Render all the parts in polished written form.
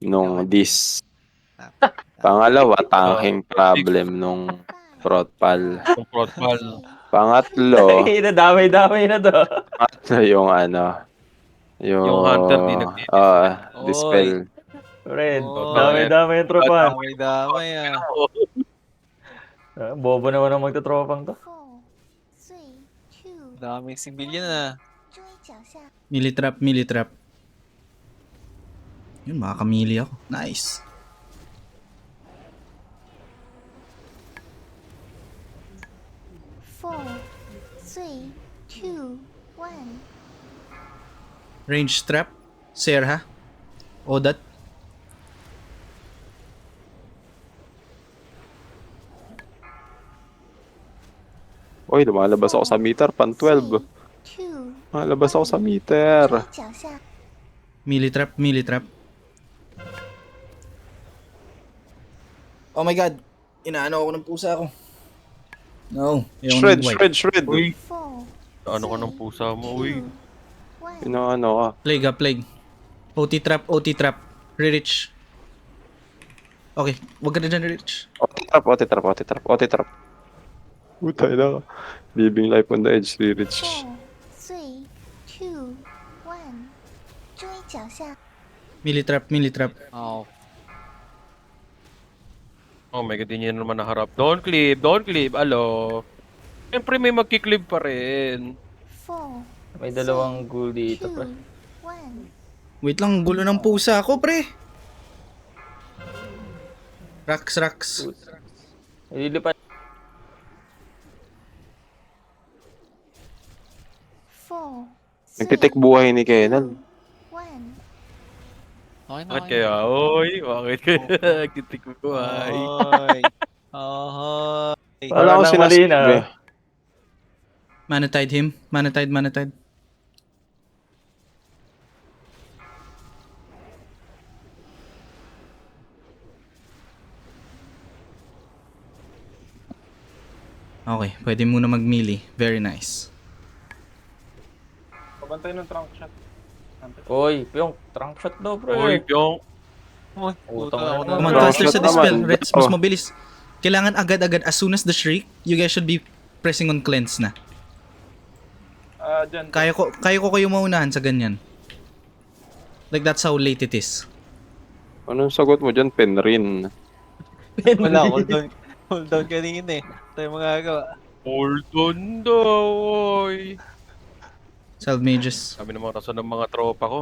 nung dis. Tap. Pangalawa, tanking problem nung Protpal. Yung protpal. Pangatlo, Damay-damay na to. yung ano, Yung hunter di nagdi-dispel. dispel. Fred, Oy. damay-damay yung tropa. Damay-damay ah. Bobo naman ang magtotropang to. Daming civilian ah. Militrap, militrap. Yun, makakamili ako. Nice. Range trap. Serha. Odat. Uy, lumalabas ako sa meter, pan 12. Lumalabas ako sa meter. Militrap, militrap. Oh my god. Inaano ako ng pusa ko. No. Shred, shred, shred. Uy, ano ka ng pusa mo, uy. Ano ka? Plague ah, plague. OT trap, OT trap. Re-reach. Okay, wag ka na dyan, re-reach. Otitrap, otitrap, otitrap, otitrap. Putay na ka. Living life on the edge, re-reach. Militrap, militrap. Oh. Oh my god, di niya naman naharap. Don't clip, alo. Siyempre may magki-clip pa rin. May dalawang ghoul dito pa. Wait lang, gulo ng pusa ako, pre. Rax, rax. Ililipat. Nagtitik buhay ni Kenan. Okay na. Bakit kaya? Oy, bakit kaya? Kitik ko ay. Oy. Ohoy. Wala akong Parang sinasabi. malinaw. Manatide him. Manatide, manatide. Okay, pwede muna mag-melee. Very nice. Pabantay ng trunk shot. Oy, yung trunk shot daw, bro. Oy, pyong. Uy, Utang puta na ako naman. Come on, Wrong caster shot sa dispel. naman. Reds, mas Oh. mabilis. Kailangan agad-agad. As soon as the shriek, you guys should be pressing on cleanse na. Dyan. Kaya ko kayo maunahan sa ganyan. Like that's how late it is. Anong sagot mo dyan? Penrin. Wala, hold down. Hold down kanina eh. Tayo magagawa. Hold on daw, oy. Salve mages. Sabi ng mga rason ng mga tropa ko.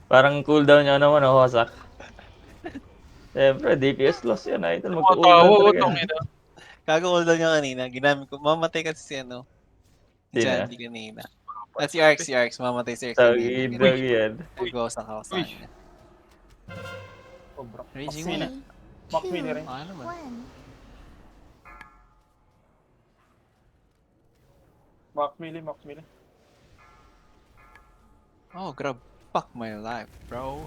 Parang cooldown niya naman, oh, Hosak. Siyempre, DPS loss yan, idol. Matawa Mag-cooldown ko talaga. itong ina. Kago-hold down niya kanina. Ginamit ko. Mamatay kasi si ano. Si Sino? Jandy kanina. At si Arx. Mamatay si Arx Tawid kanina. lang yan. Nag-ghost ako sa Uy. kanya. Sobra. Raging muna. Max mini rin. Ah, naman. Max mili. Oh, grab. Fuck my life, bro.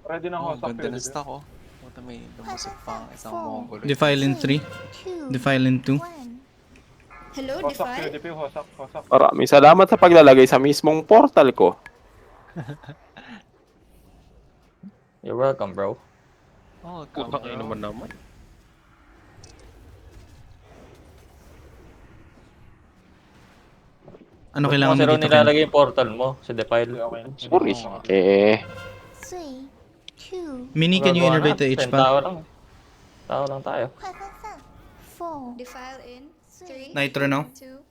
Ready na Oh, ako sa ganda ng stock oh. Puta may lumusot pa ang isang mongol. Defile in 3. Defile in 2. Hello, Hosak, Defile? PDP, hosak. Maraming salamat sa paglalagay sa mismong portal ko. You're welcome, bro. Oh, Putang ina naman naman. Ano kailangan mo Kasi raw dito, Ken? nilalagay yung portal mo sa Defile. Okay. Sorry. Mini, can you Gagawa innervate the natin, H pa? Tao lang tayo. Defile in 3, Nitro now. 2,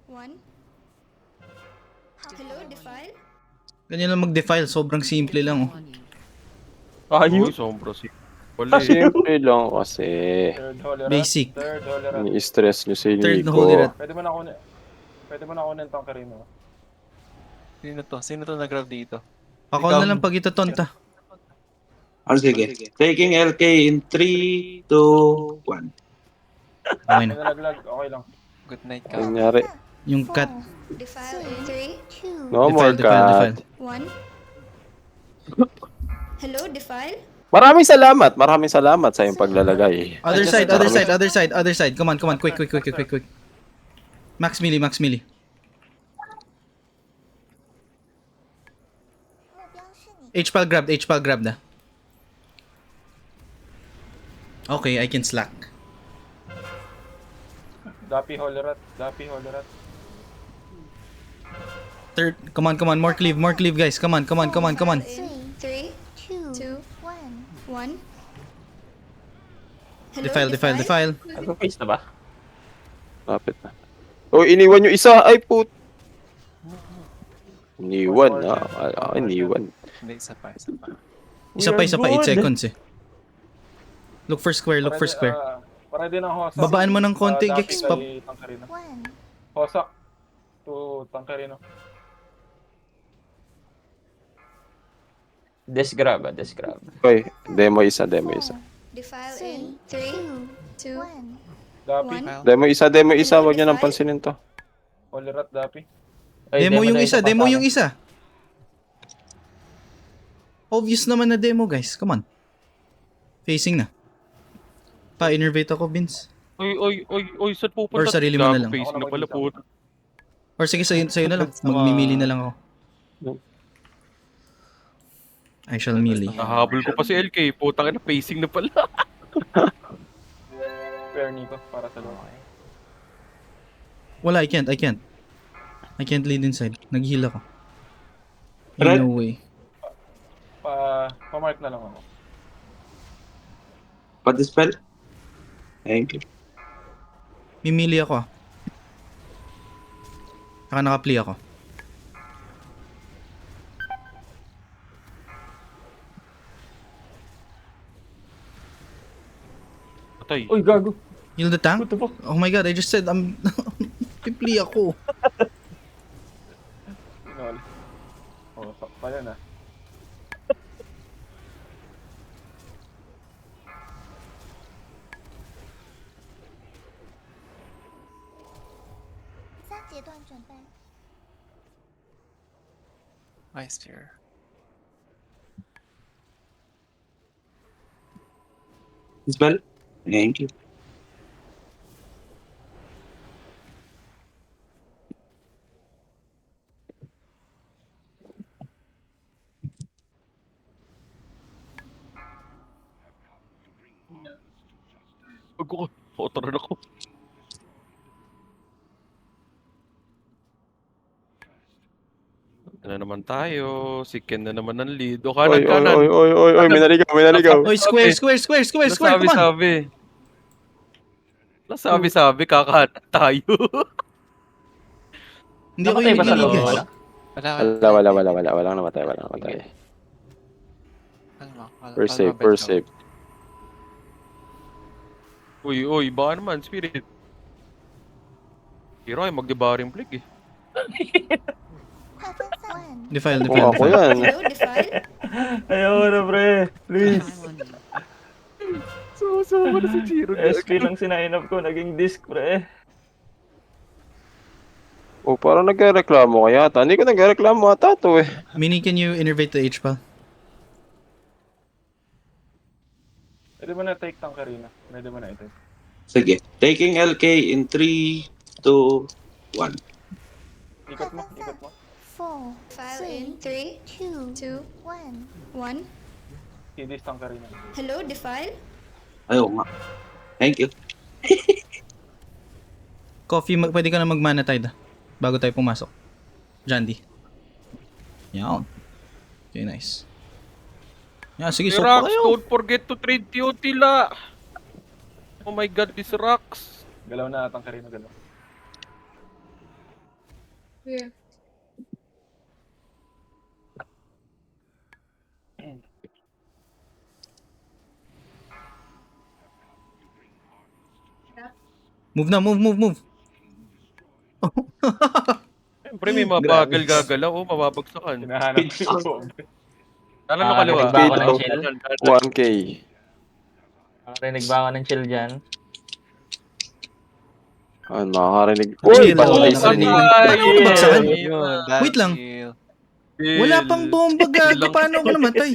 1. Hello, Defile? Ganyan lang mag-defile. Sobrang simple lang, oh. Uy, sombra si. Wala eh. Simple lang kasi. Third holy rat. Basic. Third holy rat. Ni-stress nyo si Third Nico. holy rat. Pwede mo na kunin tong karino. Sino to nag-grab dito? Ako Ikaw. na lang pag itotonta. Oh, sige. Taking LK in 3, 2, 1. Okay na. Nalaglag, okay lang. Good night ka. Nangyari. Yung cut. Defile in 3, No more Defile, defile, defile. cut. 1. Hello, Defile? Maraming salamat sa iyong paglalagay. Other side. Come on. Quick. Max melee. H-pal grabbed na. Okay, I can slack. Dappy Holerat. Third, come on, more cleave, guys. Come on. In 3, 2, 1. Hello, Defile. Nag-face na ba? Lapit na. Oh, iniwan yung isa. Ay, put. Iniwan. Iniwan. Hindi, isa pa. Isa pa, 8 seconds eh. Look for square. Para din ang Hosak. Babaan mo ng konti, Dappy Gex. kay Tangkarino. Hosak to Tangkarino. Desgrab. Okay, demo isa. Defile in 3, 2, Dappy. 1. Demo isa. Wag niyo nang pansinin to. Holerat, Dappy. Ay, Demo yung na isa. Obvious naman na demo, guys. Come on. Facing na. Pa-innervate ako, Vince. Oy, saan pupunta? Or sarili mo na lang. Face na pala po. Or sige, sa'yo na lang. Magmimili na lang ako. I shall melee. Nahabol ko pa si LK. Putang ina, pacing na pala. Fair nito para sa loob. Wala, I can't. I can't lead inside. Nag-heal ako. Red? No way. Pa-mark na lang ako. Pa-dispel. Thank you. Mimili ako ah. Saka naka-play ako. Patay. Uy, gago. Heal the tank? What the fuck? Oh my god, I just said Pipli ako. Inol. Hosak pa yan ah. Ice Spear. Dispel. Thank you. Ako, kotoran ako. Na naman tayo. Si Ken na naman ang lead. O Oy, kanan. may naligaw. Oy, square, come on. Nasabi, kakahan tayo. Hindi ako Namatay yung ba sa nag-lead, loob? guys. Wala. Walang namatay. Ano, First save. Uy, baka naman, Spirit. Hero ay magdibaring flick eh. Defile. Kung ako yan. Hello, Defile. Ayaw na, pre. Please. Sumusama na si Jiro. SP lang sinainap ko, naging disc, pre. Oh, parang nagreklamo ka yata. Hindi ko nagreklamo ata to eh. Mini, can you innervate the H-pal? Pwede mo na take Tangkarino. Pwede mo na ito. Sige. Taking LK in 3, 2, 1. Ikot mo. Defile in 3, 2, 1. Kidis Tangkarino. Hello, Defile. Ayaw nga. Thank you. Coffee, pwede ka na mag-mana tide bago tayo pumasok. Jandy. Yan. Okay, nice. Yan, sige, so pa Rax, kayo. don't forget to trade TOT la. Oh my god, this Rax. Galaw na Tangkarino, galaw. Move na, move. Siyempre may mabagal gagalaw. Oh, mababagsakan. Hinahanap ko yung bomb. Kanan na kaliwa. Narinig ba ako ng Dito. chill? 1K. Narinig ba ako ng chill dyan? Nakakarinig. Chill, Uy, wala patay nang sa narinig. linya. Paano ako nabagsakan? Yun, Wait lang. Daniel. Wala pang bomba, gago. Paano ako namatay?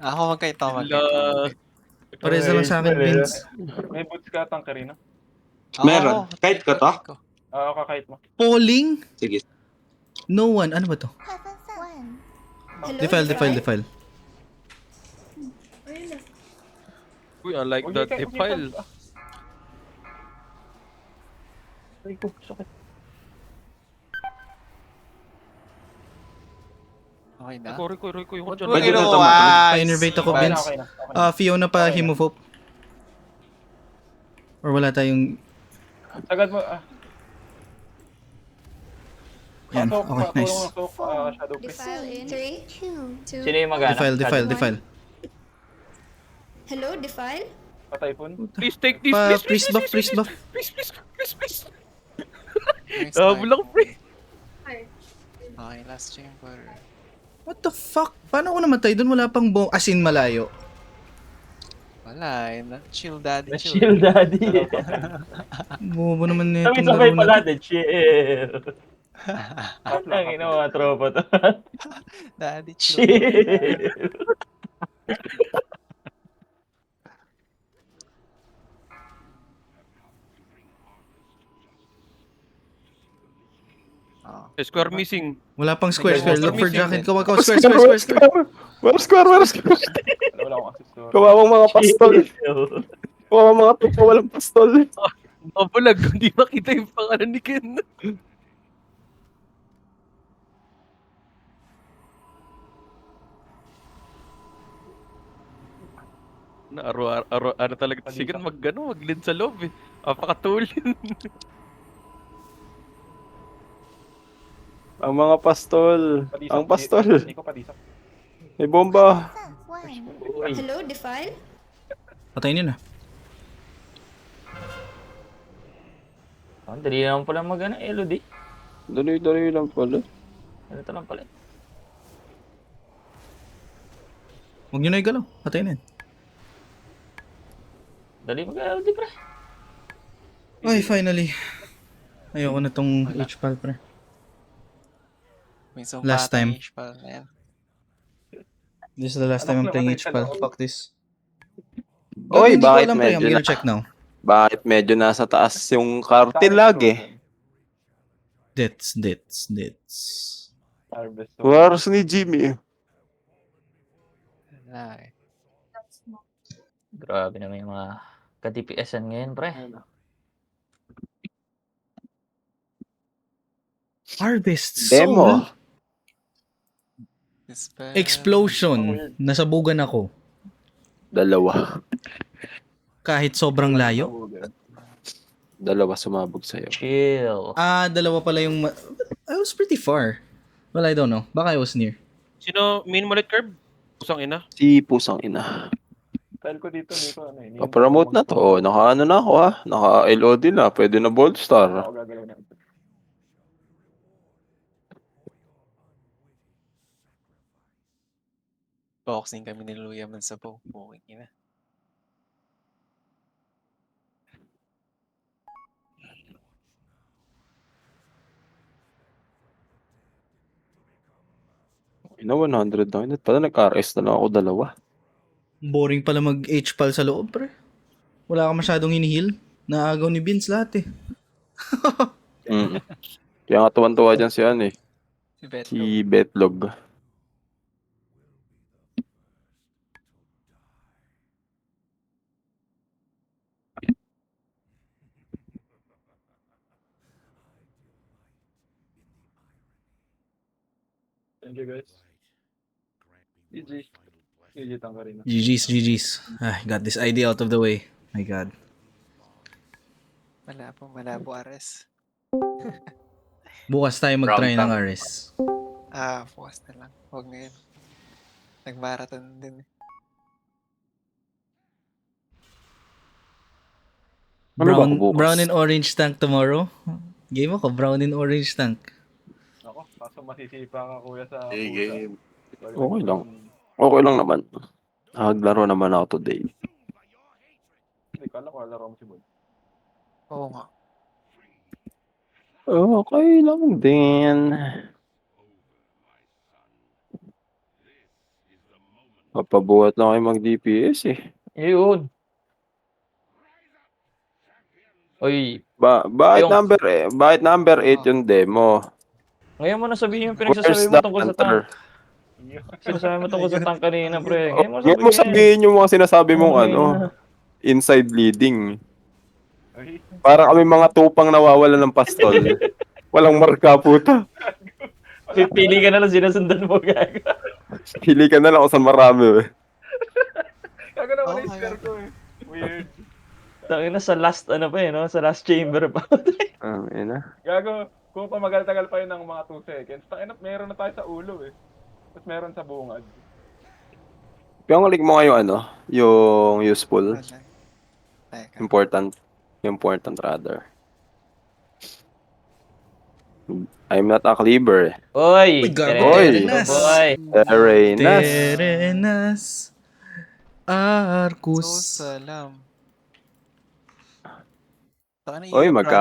Ako magkaito. Parehas na lang sa akin, Vince. May boots ka Tangkarino? Meron. Kahit ka to? Oo, kakahit mo. Polling? Sige. No one. Ano ba to? Hello, Defile. Uy, I like Huwag that niya- huwag niya defile. touch, Ay ko, sakit. Okay na. Roy ko yung dyan. Huwag Pwede na ginawa. tama. Pa-innervate ako, Okay Vince. na, okay na. Okay na. Fiona pa Okay na. Him of Hope. Or wala tayong... Sagad mo, Yan, soak, okay, tulong nice. ng soak, shadow priest. Defile in 3, 2, Sino yung magana? Defile. Hello, defile. Pataypon. Please take this, Pa, please. priest buff. Please. Nice Habol ako, pre. Okay, last chamber. What the fuck? Paano ako namatay doon? Wala pang bomb. As in, malayo. Wala, chill daddy, Na-chill, daddy. Bobo naman na itong Sabay-sabay laro pala, na to. de chill. Ang ina mga tropa to. Daddy, chill. Chill. Oh. Square missing. Wala pang square. Look for Missing. jacket. Kawa. Square. Wala square. Wala akong access to. Kawawang mga pastol. Chill. Kawawang mga tupa walang pastol. Mabulag, hindi makita yung pangalan ni Ken. Ano talaga si Ken mag-lead sa loob eh. Apakatulin. Ang mga pastol. Padisok, Ang pastol. Hindi ko padisok. May bomba. Hello, defile. Patayin yun ah. Ang dali naman pala magana, Elodie. Dali lang pala. Ito lang pala. Huwag nyo na igalaw. Patayin na yan. Dali mag-Elodie, pre. Ay, finally. Ayoko na tong HPAL, pre. May Last time. pala na yan. This is the last time I'm playing HPAL. Fuck this. Oy, Hindi ko bakit alam, pre. I'm medyo gonna check now. Bakit medyo nasa taas yung cartel lagi? Dits. Harvest. Wars ni Jimmy. Wala eh. Grabe naman yung mga ka-DPS-an ngayon, pre. Harvest Demo. Soul. Dispel. Explosion. Nasabugan ako. Dalawa. Kahit sobrang layo. Dalawa sumabog sa'yo. Chill. Dalawa pala yung... I was pretty far. Well, I don't know. Baka I was near. Sino main mullet curve? Pusang ina. Si Pusang Ina. Style ko dito, ano eh. Pa-promote na to. Oh, naka-ano na ako ha. Naka-LOD na. Pwede na Bold Star. Ako gagalaw na. Boxing kami ni Luya man sa bow. Okay na. Ina, 100 na. Ina, pala nag-RS na lang ako dalawa. Boring pala mag-HPAL sa loob, pre. Wala ka masyadong hinihil. Naagaw ni Vince lahat eh. Mm. Kaya nga tuwan-tuwa dyan si ano eh. Si Beto. Si Betlog. Thank you guys. GG. GG Tangkarina. GG's. Got this idea out of the way. My God. Malabo Ares. Bukas tayo mag-try Round ng top. RS. Bukas na lang. Huwag ngayon. Nag-marathon din eh. Ano ba ako bukas? Brown and orange tank tomorrow. Game ako, brown and orange tank. Ako, kaso masisipa ka kuya sa Game. pusa. Okay lang. Okay lang naman. Naglaro naman ako today. Hindi, kala ko alaro mo si Boy. Oo nga. Okay lang din. Papabuhat lang kayo mag-DPS eh. Yun. Oy, Bakit number 8 yung demo? ngayon mo na sabihin yung Where's pinagsasabi mo the tungkol sa hunter? tank. Sinasabi mo tungkol sa tank kanina, pre. Ngayon mo sabihin yung mga sinasabi mong ano, inside bleeding. Ay, Para kami mga tupang nawawala ng pastol. Walang marka, puta. Pipili ka na lang sinusundan mo, gago. Pili ka na lang kung saan marami, eh. Gago na wala Oh, yung spare ko eh. Weird. Tangina sa last ano pa no? Sa last chamber pa. Ina. Gago, kung pamagal-tagal pa yun ng mga 2 seconds, tangina, meron na tayo sa ulo eh. Tapos meron sa bungad. Yung click mo ngayon ano, yung useful, Wala. Teka. important rather. I'm not a cleaver. Oy! Oy! Boy! Terenas. Terenas. Arcus. So, salam. Saan Oy, magka